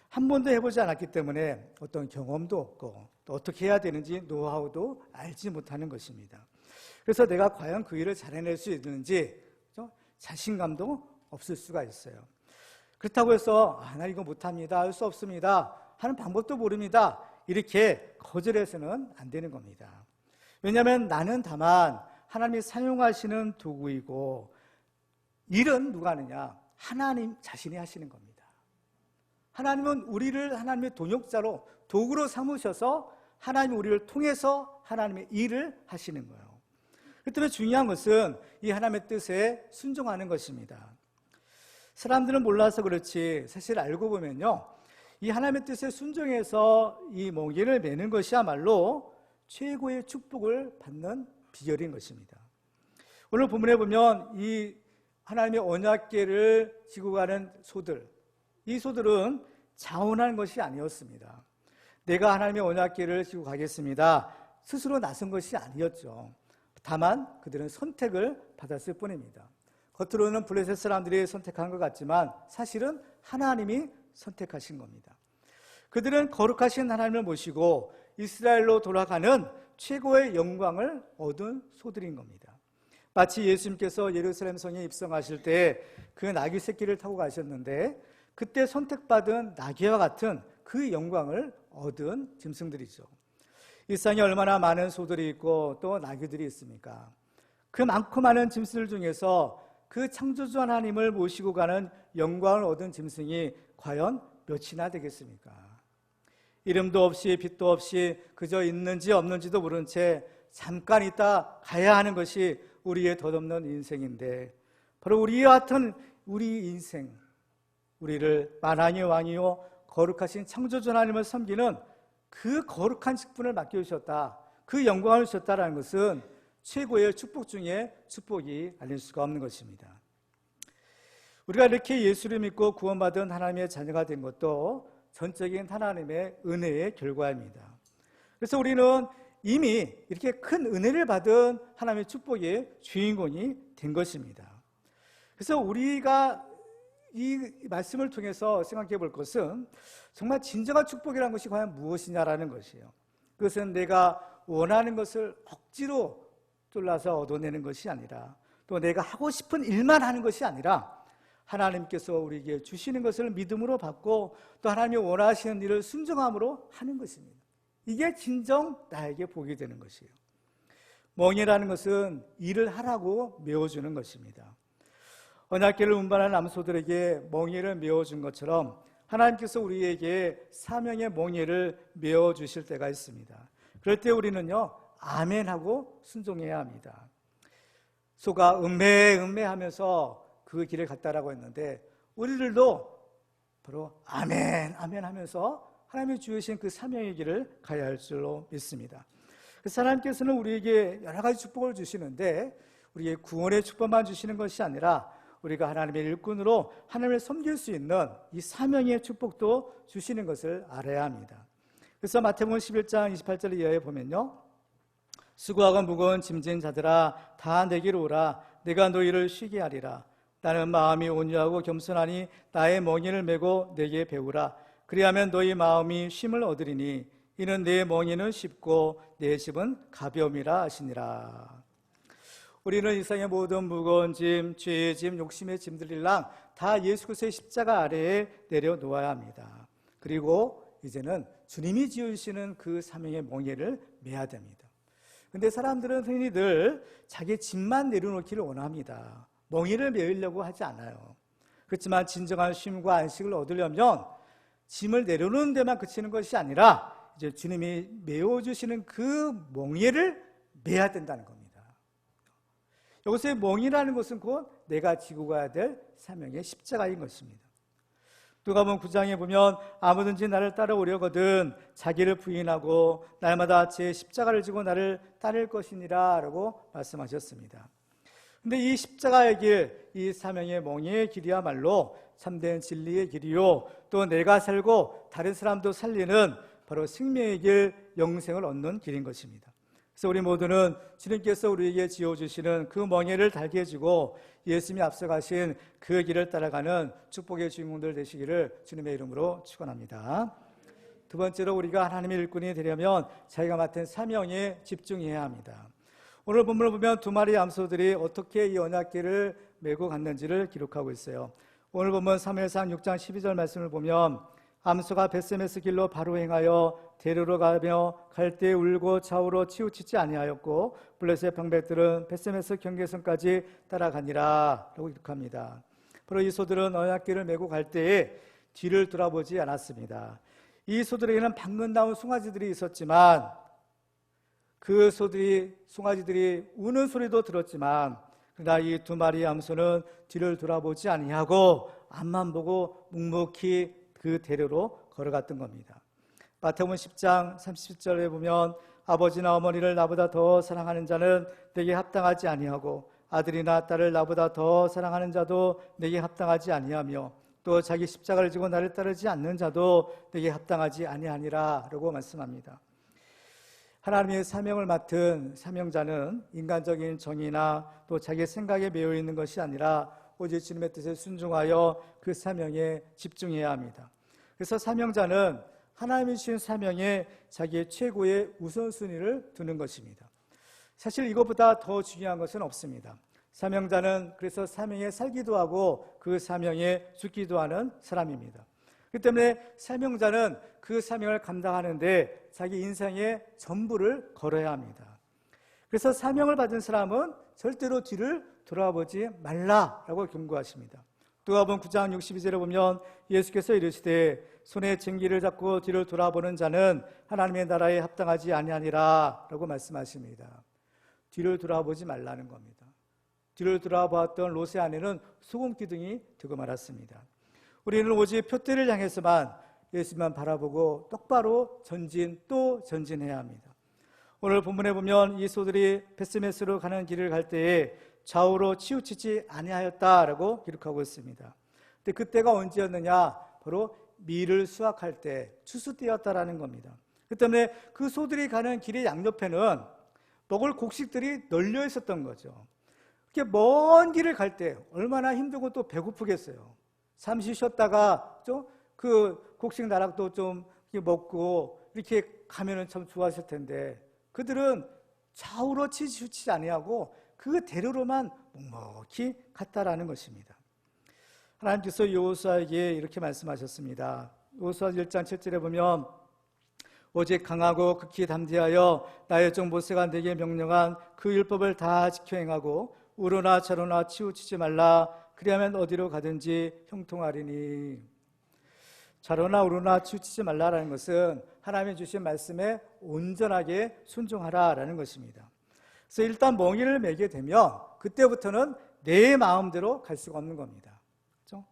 한 번도 해보지 않았기 때문에 어떤 경험도 없고 또 어떻게 해야 되는지 노하우도 알지 못하는 것입니다. 그래서 내가 과연 그 일을 잘 해낼 수 있는지, 그렇죠? 자신감도 없을 수가 있어요. 그렇다고 해서 나 이거 못합니다, 할 수 없습니다, 하는 방법도 모릅니다, 이렇게 거절해서는 안 되는 겁니다. 왜냐하면 나는 다만 하나님이 사용하시는 도구이고 일은 누가 하느냐? 하나님 자신이 하시는 겁니다. 하나님은 우리를 하나님의 동역자로 도구로 삼으셔서 하나님이 우리를 통해서 하나님의 일을 하시는 거예요. 그렇기 때문에 중요한 것은 이 하나님의 뜻에 순종하는 것입니다. 사람들은 몰라서 그렇지 사실 알고 보면요, 이 하나님의 뜻에 순종해서 이 멍에를 매는 것이야말로 최고의 축복을 받는 비결인 것입니다. 오늘 본문에 보면 이 하나님의 언약궤를 지고 가는 소들, 이 소들은 자원한 것이 아니었습니다. 내가 하나님의 언약궤를 지고 가겠습니다, 스스로 나선 것이 아니었죠. 다만 그들은 선택을 받았을 뿐입니다. 겉으로는 블레셋 사람들이 선택한 것 같지만 사실은 하나님이 선택하신 겁니다. 그들은 거룩하신 하나님을 모시고 이스라엘로 돌아가는 최고의 영광을 얻은 소들인 겁니다. 마치 예수님께서 예루살렘 성에 입성하실 때 그 나귀 새끼를 타고 가셨는데 그때 선택받은 나귀와 같은 그 영광을 얻은 짐승들이죠. 이 세상에 얼마나 많은 소들이 있고 또 나귀들이 있습니까? 그 많고 많은 짐승들 중에서 그 창조주 하나님을 모시고 가는 영광을 얻은 짐승이 과연 몇이나 되겠습니까? 이름도 없이 빛도 없이 그저 있는지 없는지도 모른 채 잠깐 있다 가야 하는 것이 우리의 덧없는 인생인데, 바로 우리와 같은 우리 인생, 우리를 만왕의 왕이요 거룩하신 창조주 하나님을 섬기는 그 거룩한 직분을 맡겨주셨다, 그 영광을 주셨다라는 것은 최고의 축복 중에 축복이 아닐 수가 없는 것입니다. 우리가 이렇게 예수를 믿고 구원받은 하나님의 자녀가 된 것도 전적인 하나님의 은혜의 결과입니다. 그래서 우리는 이미 이렇게 큰 은혜를 받은 하나님의 축복의 주인공이 된 것입니다. 그래서 우리가 이 말씀을 통해서 생각해 볼 것은 정말 진정한 축복이라는 것이 과연 무엇이냐라는 것이에요. 그것은 내가 원하는 것을 억지로 쫄라서 얻어내는 것이 아니라, 또 내가 하고 싶은 일만 하는 것이 아니라 하나님께서 우리에게 주시는 것을 믿음으로 받고 또 하나님이 원하시는 일을 순종함으로 하는 것입니다. 이게 진정 나에게 복이 되는 것이에요. 멍이라는 것은 일을 하라고 메워주는 것입니다. 언약궤를 운반하는 암소들에게 멍에를 메워준 것처럼 하나님께서 우리에게 사명의 멍에를 메워주실 때가 있습니다. 그럴 때 우리는요, 아멘하고 순종해야 합니다. 소가 음메 하면서 그 길을 갔다라고 했는데, 우리들도 바로 아멘 하면서 하나님이 주신 그 사명의 길을 가야 할 줄로 믿습니다. 그래서 하나님께서는 우리에게 여러 가지 축복을 주시는데, 우리의 구원의 축복만 주시는 것이 아니라 우리가 하나님의 일꾼으로 하나님을 섬길 수 있는 이 사명의 축복도 주시는 것을 알아야 합니다. 그래서 마태복음 11장 28절 이하에 보면요, 수고하고 무거운 짐진 자들아 다 내게로 오라. 내가 너희를 쉬게 하리라. 나는 마음이 온유하고 겸손하니 나의 멍에를 메고 내게 배우라. 그리하면 너희 마음이 쉼을 얻으리니 이는 내 멍에는 쉽고 내 짐은 가벼움이라 하시니라. 우리는 이 세상의 모든 무거운 짐, 죄의 짐, 욕심의 짐들이랑 다 예수 그리스도의 십자가 아래에 내려놓아야 합니다. 그리고 이제는 주님이 지으시는 그 사명의 멍에를 메야 됩니다. 그런데 사람들은 흔히들 자기 짐만 내려놓기를 원합니다. 멍에를 메으려고 하지 않아요. 그렇지만 진정한 쉼과 안식을 얻으려면 짐을 내려놓는 데만 그치는 것이 아니라 이제 주님이 메워주시는 그 멍에를 메야 된다는 겁니다. 여기서의 멍이라는 것은 곧 내가 지고 가야 될 사명의 십자가인 것입니다. 누가복음 9장에 보면 아무든지 나를 따라오려거든 자기를 부인하고 날마다 제 십자가를 지고 나를 따를 것이니라 라고 말씀하셨습니다. 근데 이 십자가의 길, 이 사명의 멍에의 길이야말로 참된 진리의 길이요, 또 내가 살고 다른 사람도 살리는 바로 생명의 길, 영생을 얻는 길인 것입니다. 그래서 우리 모두는 주님께서 우리에게 지어주시는 그 멍에를 달게 해주고 예수님이 앞서가신 그 길을 따라가는 축복의 주인공들 되시기를 주님의 이름으로 축원합니다. 두 번째로, 우리가 하나님의 일꾼이 되려면 자기가 맡은 사명에 집중해야 합니다. 오늘 본문을 보면 두 마리의 암소들이 어떻게 이 언약궤를 메고 갔는지를 기록하고 있어요. 오늘 본문 사무엘상 6장 12절 말씀을 보면 암소가 벳세메스 길로 바로 행하여 데르러 가며 갈 때 울고 좌우로 치우치지 아니하였고 블레셋 방백들은 벳세메스 경계선까지 따라가니라 라고 기록합니다. 바로 이 소들은 언약궤를 메고 갈 때에 뒤를 돌아보지 않았습니다. 이 소들에게는 방금 나온 송아지들이 있었지만 그 송아지들이 우는 소리도 들었지만, 그러나 이 두 마리의 암소는 뒤를 돌아보지 아니하고 앞만 보고 묵묵히 그 대로로 걸어갔던 겁니다. 마태복음 10장 30절에 보면 아버지나 어머니를 나보다 더 사랑하는 자는 내게 합당하지 아니하고 아들이나 딸을 나보다 더 사랑하는 자도 내게 합당하지 아니하며 또 자기 십자가를 지고 나를 따르지 않는 자도 내게 합당하지 아니하니라 라고 말씀합니다. 하나님의 사명을 맡은 사명자는 인간적인 정의나 또 자기의 생각에 매여 있는 것이 아니라 오직 주님의 뜻에 순종하여 그 사명에 집중해야 합니다. 그래서 사명자는 하나님이 주신 사명에 자기의 최고의 우선순위를 두는 것입니다. 사실 이것보다 더 중요한 것은 없습니다. 사명자는 그래서 사명에 살기도 하고 그 사명에 죽기도 하는 사람입니다. 그렇기 때문에 사명자는 그 사명을 감당하는데 자기 인생의 전부를 걸어야 합니다. 그래서 사명을 받은 사람은 절대로 뒤를 돌아보지 말라라고 경고하십니다. 누가복음 9장 62절에 보면 예수께서 이르시되 손에 쟁기를 잡고 뒤를 돌아보는 자는 하나님의 나라에 합당하지 아니하니라 라고 말씀하십니다. 뒤를 돌아보지 말라는 겁니다. 뒤를 돌아보았던 롯의 아내는 소금기둥이 되고 말았습니다. 우리는 오직 표대를 향해서만 예수만 바라보고 똑바로 전진 또 전진해야 합니다. 오늘 본문에 보면 이 소들이 베스메스로 가는 길을 갈 때에 좌우로 치우치지 아니하였다라고 기록하고 있습니다. 근데 그때가 언제였느냐? 바로 밀을 수확할 때 추수 때였다라는 겁니다. 그 때문에 그 소들이 가는 길의 양옆에는 먹을 곡식들이 널려 있었던 거죠. 이렇게 먼 길을 갈 때 얼마나 힘들고 또 배고프겠어요. 잠시 쉬었다가 좀 그 곡식 나락도 좀 먹고 이렇게 가면은 참 좋았을 텐데 그들은 좌우로 치우치지 아니하고 그 대로로만 묵묵히 갔다라는 것입니다. 하나님께서 여호수아에게 이렇게 말씀하셨습니다. 여호수아 1장 7절에 보면 오직 강하고 극히 담대하여 나의 종 모세가 내게 명령한 그 율법을 다 지켜 행하고 우로나 좌로나 치우치지 말라. 그리하면 어디로 가든지 형통하리니. 좌로나 우로나 치우치지 말라라는 것은 하나님이 주신 말씀에 온전하게 순종하라라는 것입니다. 그래서 일단 멍에를 매게 되면 그때부터는 내 마음대로 갈 수가 없는 겁니다. 그렇죠?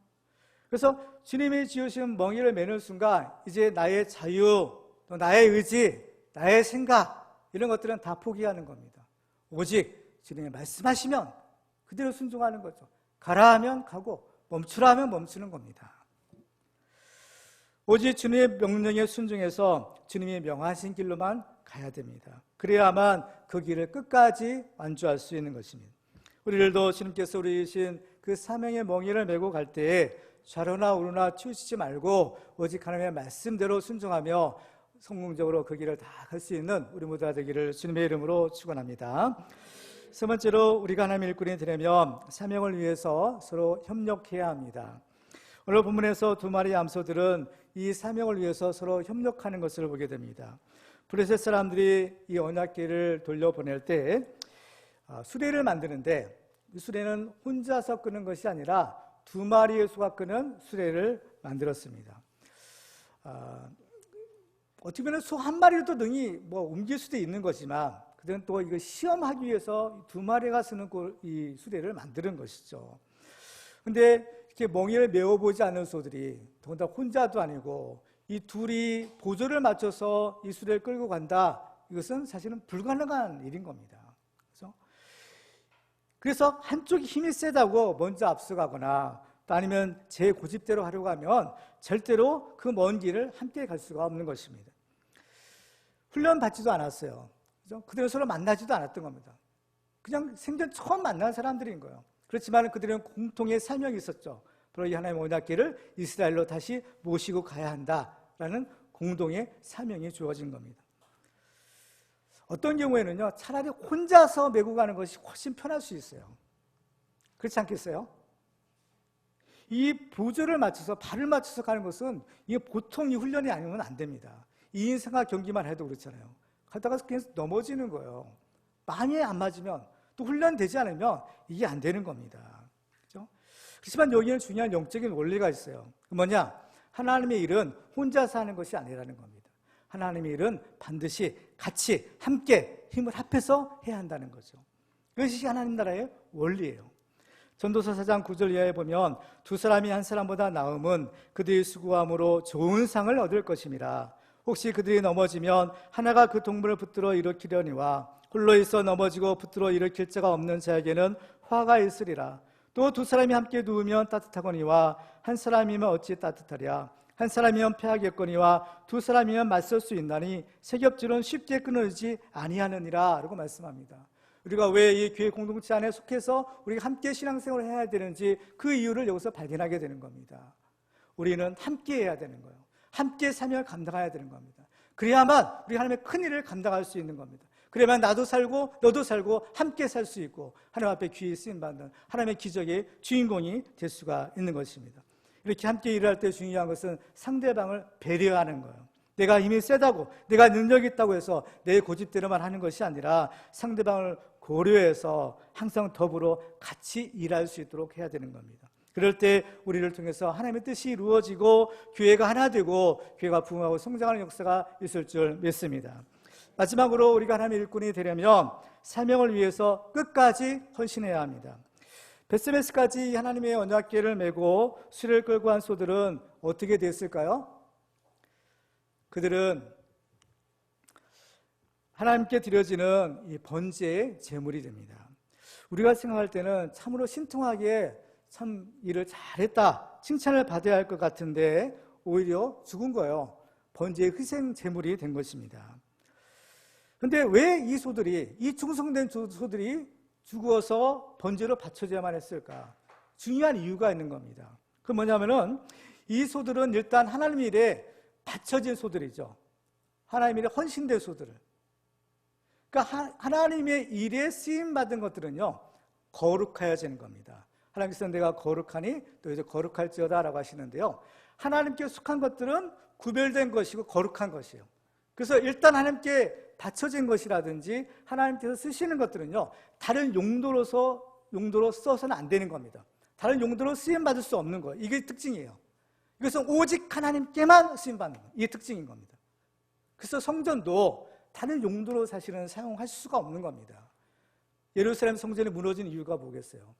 그래서 주님이 지으신 멍에를 매는 순간 이제 나의 자유, 또 나의 의지, 나의 생각 이런 것들은 다 포기하는 겁니다. 오직 주님이 말씀하시면 그대로 순종하는 거죠. 가라 하면 가고 멈추라 하면 멈추는 겁니다. 오직 주님의 명령에 순종해서 주님이 명하신 길로만 가야 됩니다. 그래야만 그 길을 끝까지 완주할 수 있는 것입니다. 우리들도 주님께서 우리신 그 사명의 멍에를 메고 갈 때에 좌로나 우로나 치우치지 말고 오직 하나님의 말씀대로 순종하며 성공적으로 그 길을 다 갈 수 있는 우리 모두가 되기를 주님의 이름으로 축원합니다. 세 번째로 우리가 하나님의 일꾼이 되려면 사명을 위해서 서로 협력해야 합니다. 오늘 본문에서 두 마리의 암소들은 이 사명을 위해서 서로 협력하는 것을 보게 됩니다. 블레셋 사람들이 이 언약궤를 돌려보낼 때 수레를 만드는데 이 수레는 혼자서 끄는 것이 아니라 두 마리의 소가 끄는 수레를 만들었습니다. 어떻게 보면 소 한 마리도 능히 옮길 수도 있는 거지만 그들은 또 이거 시험하기 위해서 두 마리가 쓰는 이 수레를 만드는 것이죠. 근데 이렇게 멍에를 메어보지 않은 소들이 더군다나 혼자도 아니고 이 둘이 보조를 맞춰서 이 수레를 끌고 간다. 이것은 사실은 불가능한 일인 겁니다. 그래서 한쪽이 힘이 세다고 먼저 앞서가거나 또 아니면 제 고집대로 하려고 하면 절대로 그 먼 길을 함께 갈 수가 없는 것입니다. 훈련 받지도 않았어요. 그들은 서로 만나지도 않았던 겁니다. 그냥 생전 처음 만난 사람들인 거예요. 그렇지만 그들은 공통의 사명이 있었죠. 바로 이 하나님의 언약궤를 이스라엘로 다시 모시고 가야 한다라는 공동의 사명이 주어진 겁니다. 어떤 경우에는요, 차라리 혼자서 메고 가는 것이 훨씬 편할 수 있어요. 그렇지 않겠어요? 이 보조를 맞춰서 발을 맞춰서 가는 것은 이게 보통 이 훈련이 아니면 안 됩니다. 2인 생활 경기만 해도 그렇잖아요. 가다가 그냥 넘어지는 거예요. 많이 안 맞으면 또 훈련되지 않으면 이게 안 되는 겁니다. 그렇죠? 그렇지만 여기는 중요한 영적인 원리가 있어요. 뭐냐? 하나님의 일은 혼자서 하는 것이 아니라는 겁니다. 하나님의 일은 반드시 같이 함께 힘을 합해서 해야 한다는 거죠. 그것이 하나님 나라의 원리예요. 전도서 4장 9절 이하에 보면 두 사람이 한 사람보다 나음은 그들이 수고함으로 좋은 상을 얻을 것임이라. 혹시 그들이 넘어지면 하나가 그 동물을 붙들어 일으키려니와 홀로 있어 넘어지고 붙들어 일으킬 자가 없는 자에게는 화가 있으리라. 또 두 사람이 함께 누우면 따뜻하거니와 한 사람이면 어찌 따뜻하랴. 한 사람이면 패하겠거니와 두 사람이면 맞설 수 있나니 세 겹줄은 쉽게 끊어지지 아니하느니라 라고 말씀합니다. 우리가 왜 이 교회 공동체 안에 속해서 우리가 함께 신앙생활을 해야 되는지 그 이유를 여기서 발견하게 되는 겁니다. 우리는 함께 해야 되는 거예요. 함께 사명을 감당해야 되는 겁니다. 그래야만 우리 하나님의 큰 일을 감당할 수 있는 겁니다. 그래야만 나도 살고 너도 살고 함께 살 수 있고 하나님 앞에 귀히 쓰임받는 하나님의 기적의 주인공이 될 수가 있는 것입니다. 이렇게 함께 일할 때 중요한 것은 상대방을 배려하는 거예요. 내가 힘이 세다고 내가 능력이 있다고 해서 내 고집대로만 하는 것이 아니라 상대방을 고려해서 항상 더불어 같이 일할 수 있도록 해야 되는 겁니다. 그럴 때 우리를 통해서 하나님의 뜻이 이루어지고 교회가 하나 되고 교회가 부흥하고 성장하는 역사가 있을 줄 믿습니다. 마지막으로 우리가 하나님의 일꾼이 되려면 사명을 위해서 끝까지 헌신해야 합니다. 벳세메스까지 하나님의 언약궤를 메고 수레를 끌고 한 소들은 어떻게 됐을까요? 그들은 하나님께 드려지는 이 번제의 제물이 됩니다. 우리가 생각할 때는 참으로 신통하게 참 일을 잘했다, 칭찬을 받아야 할 것 같은데 오히려 죽은 거예요. 번제의 희생 제물이 된 것입니다. 그런데 왜 이 소들이, 이 충성된 소들이 죽어서 번제로 바쳐져야만 했을까? 중요한 이유가 있는 겁니다. 그 뭐냐면은 이 소들은 일단 하나님 일에 바쳐진 소들이죠. 하나님 일에 헌신된 소들을. 그러니까 하나님의 일에 쓰임받은 것들은요, 거룩하여지는 겁니다. 하나님께서 내가 거룩하니 또 이제 거룩할지어다 라고 하시는데요, 하나님께 속한 것들은 구별된 것이고 거룩한 것이에요. 그래서 일단 하나님께 바쳐진 것이라든지 하나님께서 쓰시는 것들은요, 다른 용도로 써서는 안 되는 겁니다. 다른 용도로 쓰임받을 수 없는 거예요. 이게 특징이에요. 이것은 오직 하나님께만 쓰임받는 거예요. 이게 특징인 겁니다. 그래서 성전도 다른 용도로 사실은 사용할 수가 없는 겁니다. 예루살렘 성전이 무너진 이유가 뭐겠어요?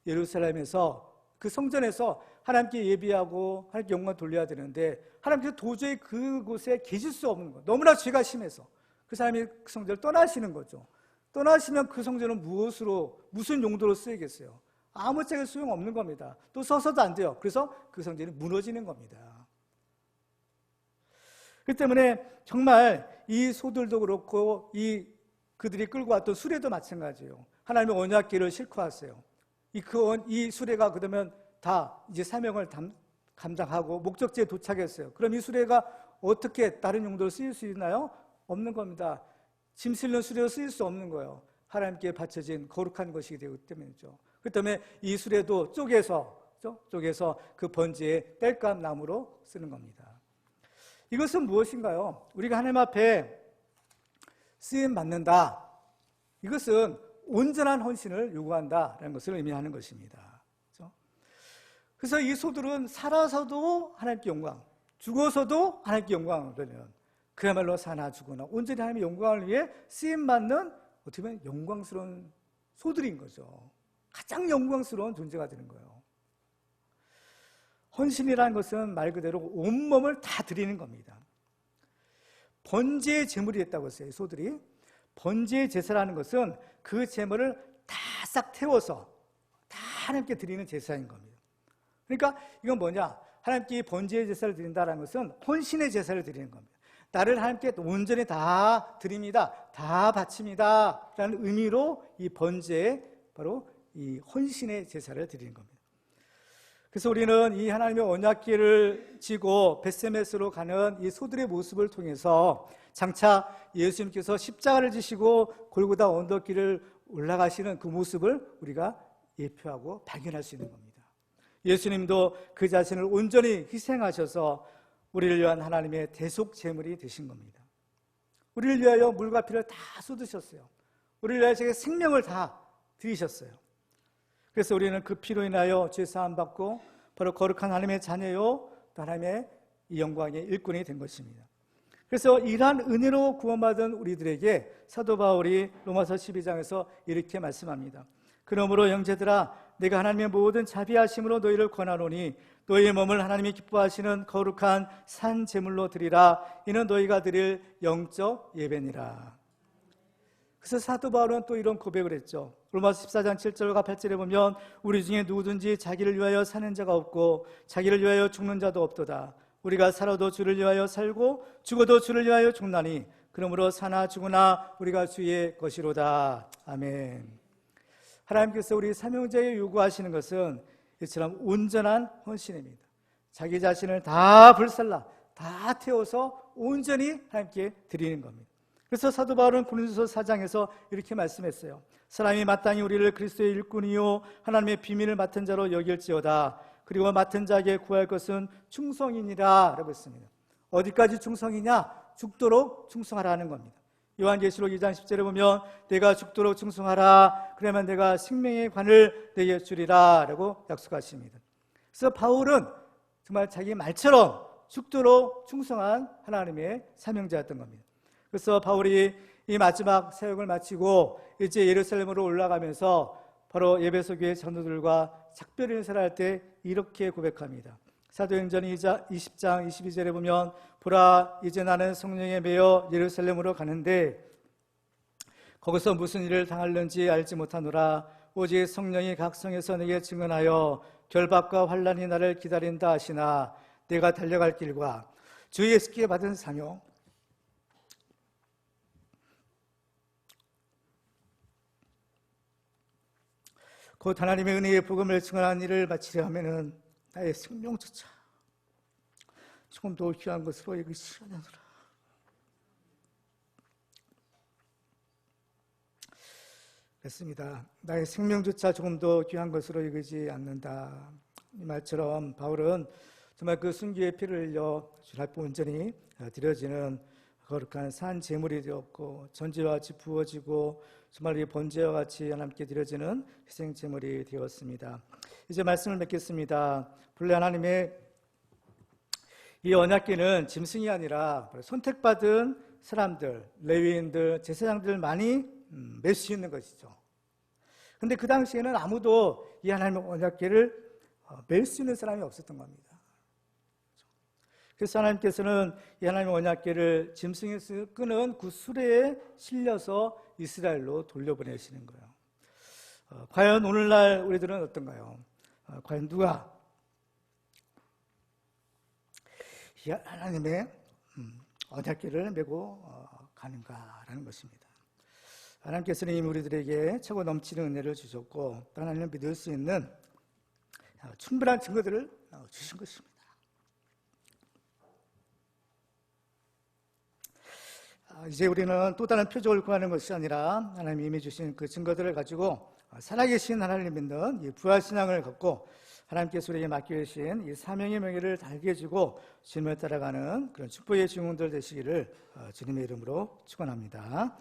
예루살렘에서 그 성전에서 하나님께 예비하고 하나님께 영광 돌려야 되는데 하나님께서 도저히 그곳에 계실 수 없는 거예요. 너무나 죄가 심해서 그 사람이 그 성전을 떠나시는 거죠. 떠나시면 그 성전은 무슨 용도로 쓰이겠어요? 아무짝에 소용없는 겁니다. 또 써서도 안 돼요. 그래서 그 성전이 무너지는 겁니다. 그렇기 때문에 정말 이 소들도 그렇고 그들이 끌고 왔던 수레도 마찬가지예요. 하나님의 언약궤를 싣고 왔어요. 이 수레가 그러면 다 이제 사명을 감당하고 목적지에 도착했어요. 그럼 이 수레가 어떻게 다른 용도로 쓰일 수 있나요? 없는 겁니다. 짐 실는 수레로 쓰일 수 없는 거예요. 하나님께 바쳐진 거룩한 것이기 때문이죠. 그 때문에 이 수레도 쪼개서 그 번제의 땔감 나무로 쓰는 겁니다. 이것은 무엇인가요? 우리가 하나님 앞에 쓰임 받는다. 이것은 온전한 헌신을 요구한다라는 것을 의미하는 것입니다. 그렇죠? 그래서 이 소들은 살아서도 하나님께 영광, 죽어서도 하나님께 영광을 드리는, 그야말로 사나 죽으나 온전히 하나님의 영광을 위해 쓰임받는 어떻게 보면 영광스러운 소들인 거죠. 가장 영광스러운 존재가 되는 거예요. 헌신이라는 것은 말 그대로 온몸을 다 드리는 겁니다. 번제의 제물이 됐다고 했어요. 이 소들이. 번제의 제사라는 것은 그 제물을 다 싹 태워서 다 하나님께 드리는 제사인 겁니다. 그러니까 이건 뭐냐? 하나님께 번제의 제사를 드린다는 것은 헌신의 제사를 드리는 겁니다. 나를 하나님께 온전히 다 드립니다, 다 바칩니다 라는 의미로 이 번제에 바로 이 헌신의 제사를 드리는 겁니다. 그래서 우리는 이 하나님의 언약궤를 지고 벳세메스로 가는 이 소들의 모습을 통해서 장차 예수님께서 십자가를 지시고 골고다 언덕길을 올라가시는 그 모습을 우리가 예표하고 발견할 수 있는 겁니다. 예수님도 그 자신을 온전히 희생하셔서 우리를 위한 하나님의 대속 제물이 되신 겁니다. 우리를 위하여 물과 피를 다 쏟으셨어요. 우리를 위하여 자기 생명을 다 드리셨어요. 그래서 우리는 그 피로 인하여 죄 사함 받고 바로 거룩한 하나님의 자녀요, 또 하나님의 이 영광의 일꾼이 된 것입니다. 그래서 이러한 은혜로 구원받은 우리들에게 사도 바울이 로마서 12장에서 이렇게 말씀합니다. 그러므로 형제들아, 내가 하나님의 모든 자비하심으로 너희를 권하노니 너희의 몸을 하나님이 기뻐하시는 거룩한 산 제물로 드리라. 이는 너희가 드릴 영적 예배니라. 그래서 사도 바울은 또 이런 고백을 했죠. 로마서 14장 7절과 8절에 보면 우리 중에 누구든지 자기를 위하여 사는 자가 없고 자기를 위하여 죽는 자도 없도다. 우리가 살아도 주를 위하여 살고 죽어도 주를 위하여 죽나니 그러므로 사나 죽으나 우리가 주의 것이로다. 아멘. 하나님께서 우리 삼형제에 요구하시는 것은 이처럼 온전한 헌신입니다. 자기 자신을 다 불살라 다 태워서 온전히 하나님께 드리는 겁니다. 그래서 사도 바울은 고린도서 4장에서 이렇게 말씀했어요. 사람이 마땅히 우리를 그리스도의 일꾼이요 하나님의 비밀을 맡은 자로 여길지어다. 그리고 맡은 자에게 구할 것은 충성이니라 라고 했습니다. 어디까지 충성이냐? 죽도록 충성하라는 겁니다. 요한계시록 2장 10절에 보면 내가 죽도록 충성하라. 그러면 내가 생명의 관을 내게 주리라 라고 약속하십니다. 그래서 바울은 정말 자기 말처럼 죽도록 충성한 하나님의 사명자였던 겁니다. 그래서 바울이 이 마지막 사역을 마치고 이제 예루살렘으로 올라가면서 바로 에베소 교회 전도들과 작별 인사를 할 때 이렇게 고백합니다. 사도행전 20장 22절에 보면 보라 이제 나는 성령에 매여 예루살렘으로 가는데 거기서 무슨 일을 당할는지 알지 못하노라. 오직 성령이 각 성에서 내게 증언하여 결박과 환난이 나를 기다린다 하시나 내가 달려갈 길과 주 예수께 받은 사명 곧 하나님의 은혜의 복음을 증언한 일을 마치려 하면은 나의 생명조차 조금 더 귀한 것으로 여기시려느라. 그렇습니다. 나의 생명조차 조금 더 귀한 것으로 여기지 않는다. 이 말처럼 바울은 정말 그 순교의 피를 흘려 주를 온전히 드려지는 거룩한 산 제물이 되었고 전제와 같이 부어지고 정말 이 번제와 같이 하나님께 드려지는 희생 제물이 되었습니다. 이제 말씀을 맺겠습니다. 본래 하나님의 이 언약궤는 짐승이 아니라 선택받은 사람들, 레위인들, 제사장들만이 맬 수 있는 것이죠. 그런데 그 당시에는 아무도 이 하나님의 언약궤를 맬 수 있는 사람이 없었던 겁니다. 그래서 하나님께서는 이 하나님의 언약궤를 짐승에서 끄는 그 수레에 실려서 이스라엘로 돌려보내시는 거예요. 과연 오늘날 우리들은 어떤가요? 과연 누가 이 하나님의 언약궤를 메고 가는가라는 것입니다. 하나님께서는 이미 우리들에게 최고 넘치는 은혜를 주셨고 하나님을 믿을 수 있는 충분한 증거들을 주신 것입니다. 이제 우리는 또 다른 표적을 구하는 것이 아니라 하나님이 이미 주신 그 증거들을 가지고 살아계신 하나님을 믿는 이 부활신앙을 갖고 하나님께서 우리에게 맡겨주신 이 사명의 명예를 달게 해주고 주님을 따라가는 그런 축복의 증언들 되시기를 주님의 이름으로 축원합니다.